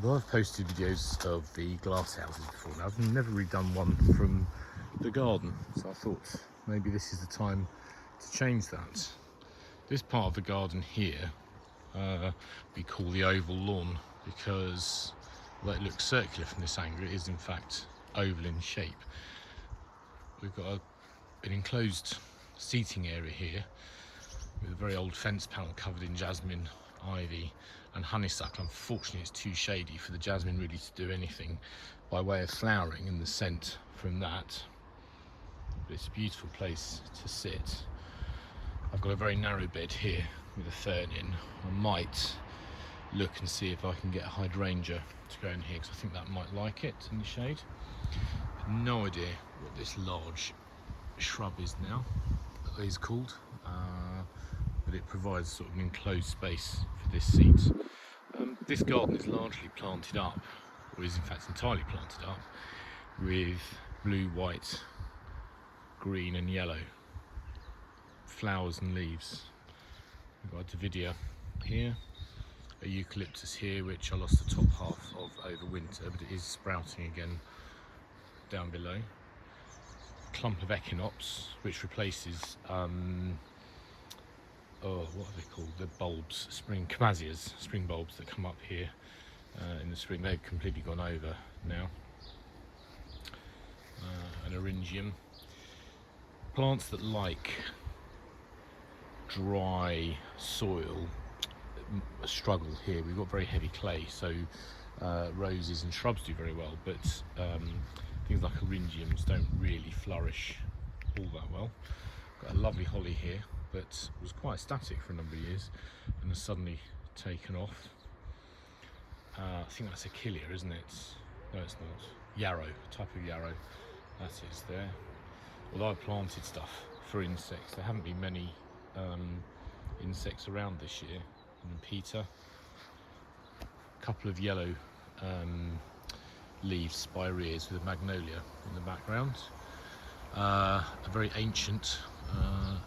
Although I've posted videos of the glass houses before, now I've never really done one from the garden, so I thought maybe this is the time to change that. This part of the garden here we call the oval lawn because although it looks circular from this angle, it is in fact oval in shape. We've got an enclosed seating area here with a very old fence panel covered in jasmine, ivy and honeysuckle. Unfortunately it's too shady for the jasmine really to do anything by way of flowering and the scent from that, but it's a beautiful place to sit. I've got a very narrow bed here with a fern in. I might look and see if I can get a hydrangea to go in here because I think that might like it in the shade. I've no idea what this large shrub is now, called, but it provides sort of an enclosed space for this seat. This garden is largely planted up, or is in fact entirely planted up, with blue, white, green and yellow flowers and leaves. We've got a Davidia here, a eucalyptus here which I lost the top half of over winter, but it is sprouting again down below. A clump of echinops which replaces what are they called? The bulbs, spring camasias, spring bulbs that come up here in the spring. They've completely gone over now. An eryngium. Plants that like dry soil struggle here. We've got very heavy clay, so roses and shrubs do very well, but things like eryngiums don't really flourish all that well. Got a lovely holly here that was quite static for a number of years and has suddenly taken off. I think that's Achillea, isn't it? No, it's not. Yarrow, a type of yarrow. That is there. Although I've planted stuff for insects, there haven't been many insects around this year. And Peter, a couple of yellow leaves, spireas with a magnolia in the background. A very ancient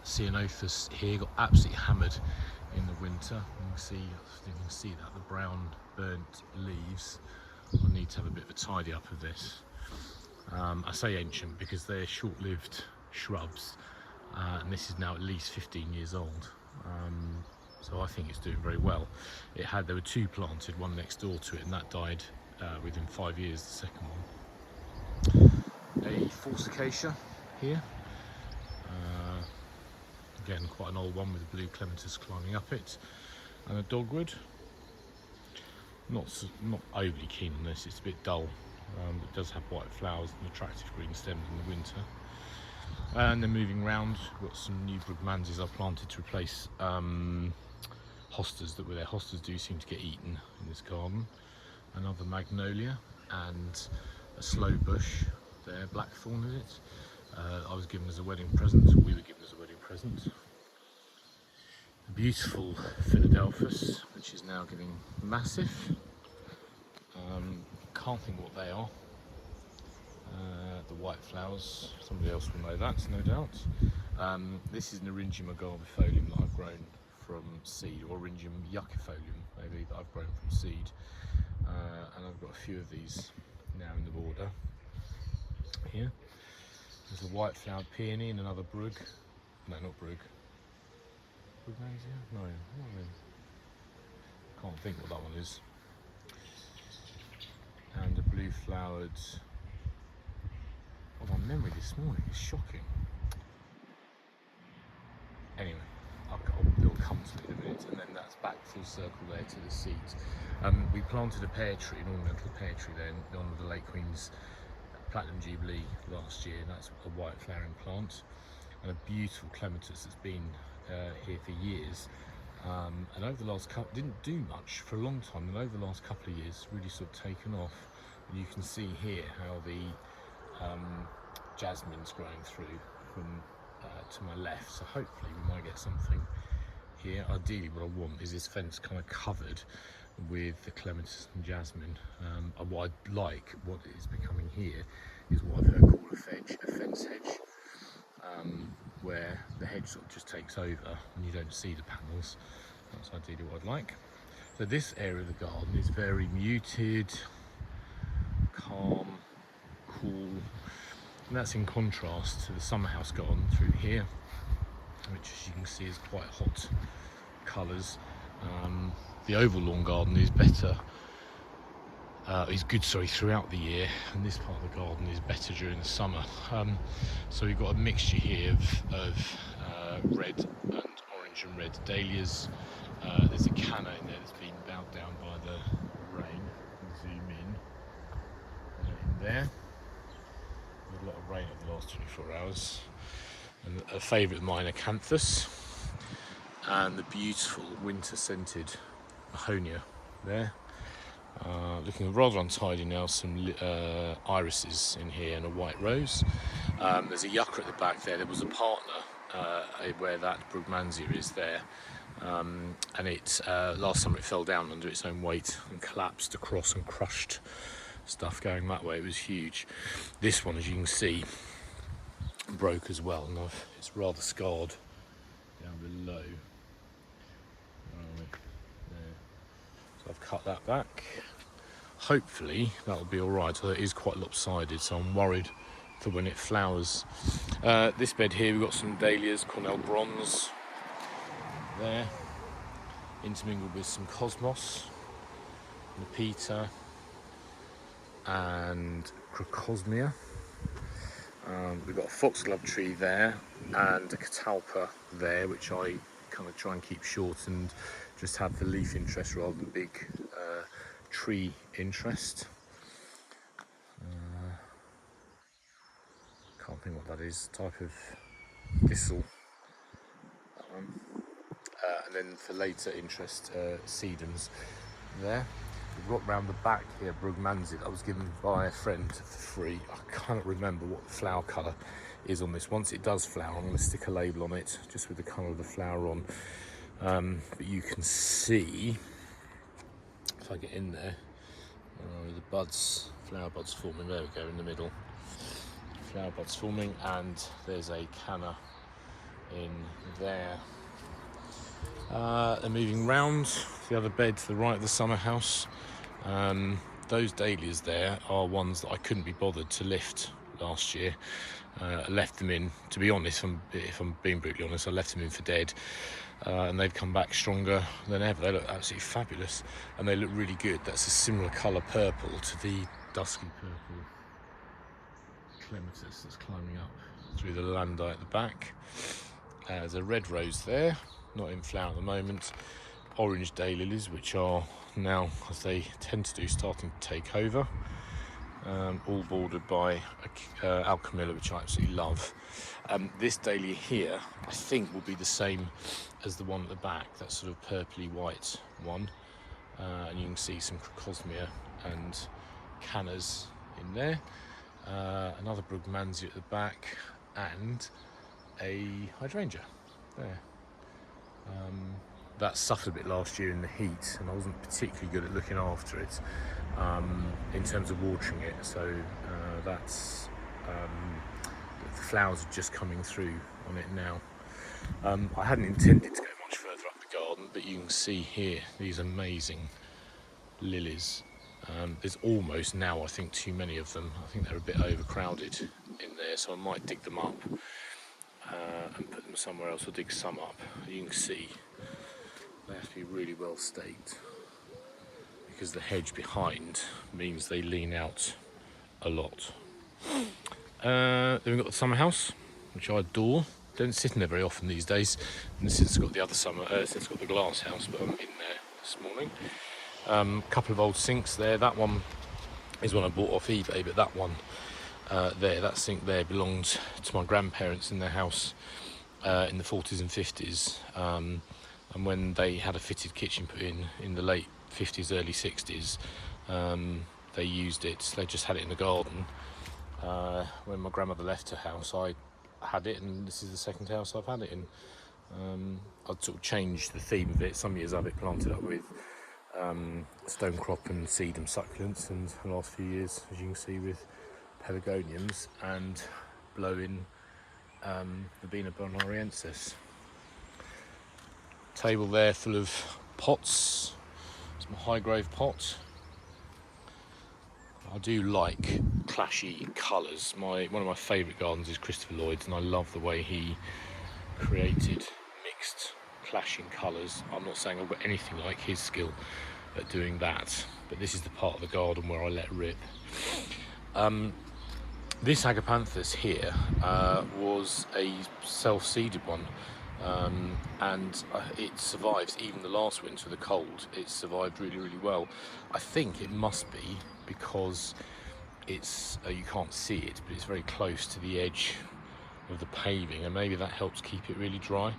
Ceanothus here, got absolutely hammered in the winter. You can see that, the brown burnt leaves. I need to have a bit of a tidy up of this. I say ancient because they're short-lived shrubs, and this is now at least 15 years old. So I think it's doing very well. There were two planted, one next door to it, and that died within 5 years, the second one. A false acacia here. Again, quite an old one with a blue clematis climbing up it. And a dogwood. Not overly keen on this, it's a bit dull. It does have white flowers and attractive green stems in the winter. And then moving round, we've got some new brugmansias I've planted to replace hostas that were there. Hostas do seem to get eaten in this garden. Another magnolia and a sloe bush there, blackthorn is it? I was given as a wedding present, we were given as a wedding present. A beautiful Philadelphus, which is now getting massive. Can't think what they are. The white flowers, somebody else will know that, no doubt. This is an Eryngium agavifolium that I've grown from seed, or Eryngium yuccifolium maybe, that I've grown from seed. And I've got a few of these now in the border here. There's a white flowered peony and another brug. No, not brug. Brugmansia? No, can't think what that one is. And a blue flowered. Oh, my memory this morning is shocking. Anyway, it'll come to me in a minute, and then that's back full circle there to the seeds. We planted a pear tree, an ornamental pear tree there, in honour of the Lake Queen's Platinum Jubilee last year, and that's a white flowering plant. And a beautiful clematis that's been here for years. And over the last couple, didn't do much for a long time, and over the last couple of years, really sort of taken off. And you can see here how the jasmine's growing through from to my left, so hopefully we might get something here. Ideally what I want is this fence kind of covered with the clematis and jasmine. What I'd like, what is becoming here, is what I've heard called a fence hedge, where the hedge sort of just takes over and you don't see the panels. That's ideally what I'd like. So this area of the garden is very muted, calm, cool, and that's in contrast to the summer house garden through here, which as you can see is quite hot colours. The oval lawn garden is better, is good, throughout the year, and this part of the garden is better during the summer. So we've got a mixture here of red and orange and red dahlias. There's a canna in there that's been bowed down by the rain. Zoom in there. There's a lot of rain over the last 24 hours. And a favourite of mine, acanthus, and the beautiful winter scented mahonia there. Looking rather untidy now, some irises in here and a white rose. There's a yucca at the back there. There was a partner where that Brugmansia is there, and it last summer it fell down under its own weight and collapsed across and crushed stuff going that way. It was huge. This one, as you can see, broke as well, and it's rather scarred down below. So I've cut that back. Hopefully that'll be alright, although it is quite lopsided, so I'm worried for when it flowers. This bed here, we've got some dahlias, Cornell bronze there, intermingled with some cosmos, Nepeta and crocosmia. We've got a foxglove tree there and a catalpa there, which I kind of try and keep short and just have the leaf interest rather than big tree interest. Can't think what that is, type of thistle, that one. And then for later interest, sedums there. We've got round the back here Brugmansia that I was given by a friend for free. I can't remember what the flower colour is on this. Once it does flower, I'm going to stick a label on it just with the colour of the flower on. But you can see, if I get in there, the buds, flower buds forming. There we go, in the middle. Flower buds forming, and there's a canna in there. They're moving round the other bed to the right of the summer house. Those dahlias there are ones that I couldn't be bothered to lift last year. I left them in, to be honest, if I'm being brutally honest, I left them in for dead. And they've come back stronger than ever. They look absolutely fabulous, and they look really good. That's a similar colour purple to the dusky purple clematis that's climbing up through the landai at the back. There's a red rose there, not in flower at the moment. Orange daylilies, which are now, as they tend to do, starting to take over. All bordered by alchemilla, which I absolutely love. This dahlia here, I think, will be the same as the one at the back, that sort of purpley white one. And you can see some crocosmia and cannas in there. Another Brugmansia at the back, and a hydrangea there. That suffered a bit last year in the heat, and I wasn't particularly good at looking after it in terms of watering it. So that's the flowers are just coming through on it now. I hadn't intended to go much further up the garden, but you can see here these amazing lilies. There's almost now, I think, too many of them. I think they're a bit overcrowded in there, so I might dig them up and put them somewhere else, or dig some up. You can see they have to be really well staked, because the hedge behind means they lean out a lot. Then we've got the summer house, which I adore. Don't sit in there very often these days, and since it's got the other since it's got the glass house, but I'm in there this morning. Couple of old sinks there. That one is one I bought off eBay, but that one that sink there belonged to my grandparents in their house in the 40s and 50s, and when they had a fitted kitchen put in the late 50s, early 60s, they used it. They just had it in the garden. When my grandmother left her house, I had it, and this is the second house I've had it in. I'd sort of changed the theme of it. Some years I've it planted up with stonecrop and sedum succulents, and the last few years, as you can see, with pelargoniums, and blowing Verbena bonariensis. Table there full of pots, It's my Highgrove pot. I do like clashy colours. One of my favourite gardens is Christopher Lloyd's, and I love the way he created mixed clashing colours. I'm not saying I've got anything like his skill at doing that, but this is the part of the garden where I let rip. This Agapanthus here was a self-seeded one, and it survives even the last winter, the cold. It survived really, really well. I think it must be because it's you can't see it, but it's very close to the edge of the paving, and maybe that helps keep it really dry.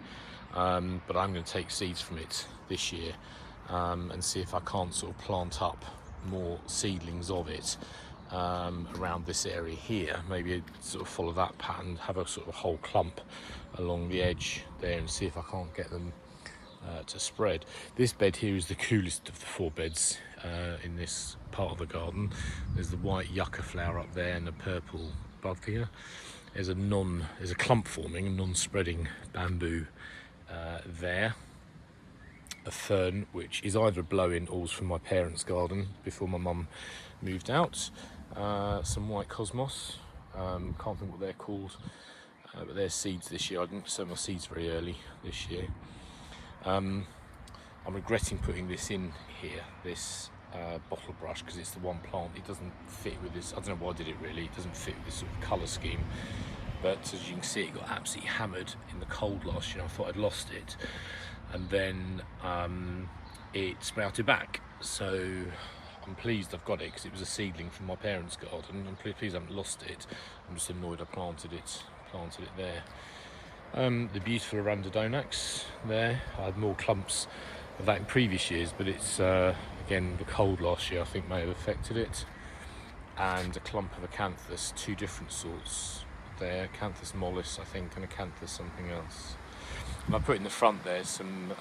But I'm going to take seeds from it this year and see if I can't sort of plant up more seedlings of it around this area here. Maybe sort of follow that pattern, have a sort of whole clump along the edge there, and see if I can't get them to spread. This bed here is the coolest of the 4 beds in this part of the garden. There's the white yucca flower up there and the purple above here. There's a clump forming, non-spreading bamboo there. A fern which is either a blow-in or was from my parents' garden before my mum moved out. Some white cosmos, can't think what they're called, but they're seeds this year. I didn't sow my seeds very early this year. I'm regretting putting this in here, this bottle brush, because it's the one plant. It doesn't fit with this. I don't know why I did it really. It doesn't fit with this sort of colour scheme. But as you can see, it got absolutely hammered in the cold last year. I thought I'd lost it, and then it sprouted back. So I'm pleased I've got it, because it was a seedling from my parents' garden. I'm pleased I haven't lost it. I'm just annoyed I planted it there. The beautiful Arandodonax there. I had more clumps of that in previous years, but it's again, the cold last year I think may have affected it. And a clump of Acanthus, 2 different sorts there, Acanthus mollis I think, and Acanthus something else. And I put in the front there some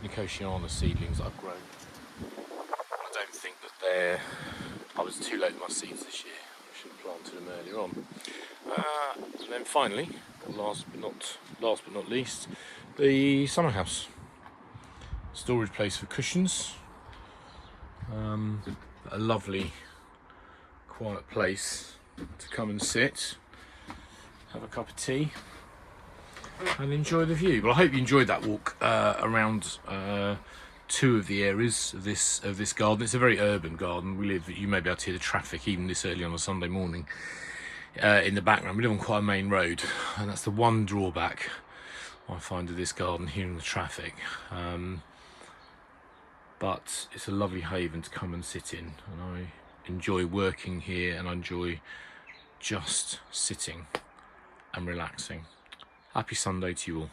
Nicotiana seedlings that I've grown. I don't think that I was too late with my seeds this year. I should have planted them earlier on. And then finally, last but not least, the summer house. Storage place for cushions. A lovely, quiet place to come and sit, have a cup of tea, and enjoy the view. Well, I hope you enjoyed that walk around 2 of the areas of this garden. It's a very urban garden. You may be able to hear the traffic even this early on a Sunday morning in the background. We live on quite a main road, and that's the one drawback I find of this garden, hearing the traffic. But it's a lovely haven to come and sit in, and I enjoy working here, and I enjoy just sitting and relaxing. Happy Sunday to you all.